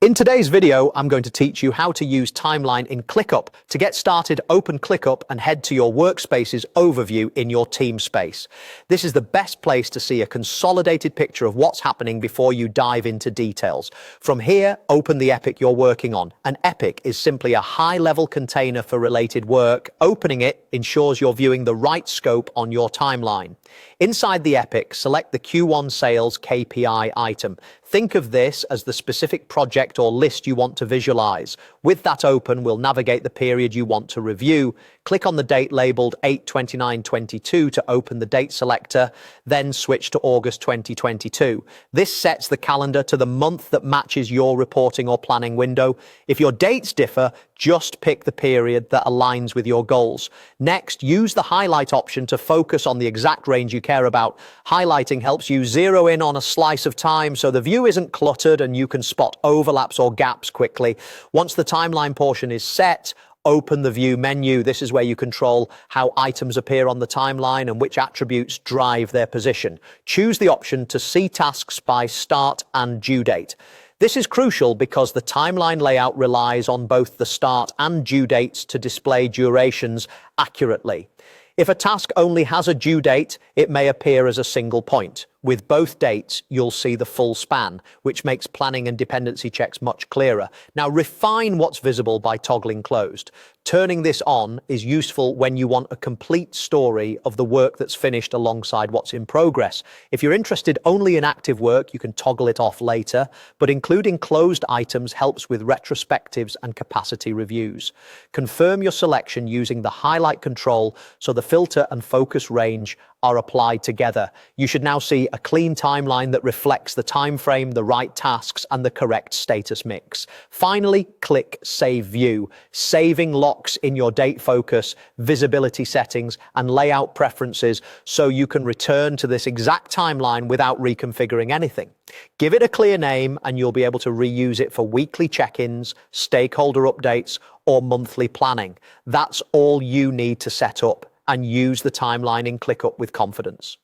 In today's video, I'm going to teach you how to use Timeline in ClickUp. To get started, open ClickUp and head to your Workspaces overview in your team space. This is the best place to see a consolidated picture of what's happening before you dive into details. From here, open the epic you're working on. An epic is simply a high-level container for related work. Opening it ensures you're viewing the right scope on your timeline. Inside the epic, select the Q1 sales KPI item. Think of this as the specific project or list you want to visualize. With that open, we'll navigate the period you want to review. Click on the date labeled 8/29/22 to open the date selector, then switch to August 2022. This sets the calendar to the month that matches your reporting or planning window. If your dates differ, just pick the period that aligns with your goals. Next, use the highlight option to focus on the exact range you care about. Highlighting helps you zero in on a slice of time so the view isn't cluttered and you can spot overlaps or gaps quickly. Once the timeline portion is set, open the View menu. This is where you control how items appear on the timeline and which attributes drive their position. Choose the option to see tasks by start and due date. This is crucial because the timeline layout relies on both the start and due dates to display durations accurately. If a task only has a due date, it may appear as a single point. With both dates, you'll see the full span, which makes planning and dependency checks much clearer. Now, refine what's visible by toggling closed. Turning this on is useful when you want a complete story of the work that's finished alongside what's in progress. If you're interested only in active work, you can toggle it off later, but including closed items helps with retrospectives and capacity reviews. Confirm your selection using the highlight control so the filter and focus range are applied together. You should now see a clean timeline that reflects the time frame, the right tasks, and the correct status mix. Finally, click Save View. Saving locks in your date focus, visibility settings, and layout preferences so you can return to this exact timeline without reconfiguring anything. Give it a clear name and you'll be able to reuse it for weekly check-ins, stakeholder updates, or monthly planning. That's all you need to set up and use the timeline in ClickUp with confidence.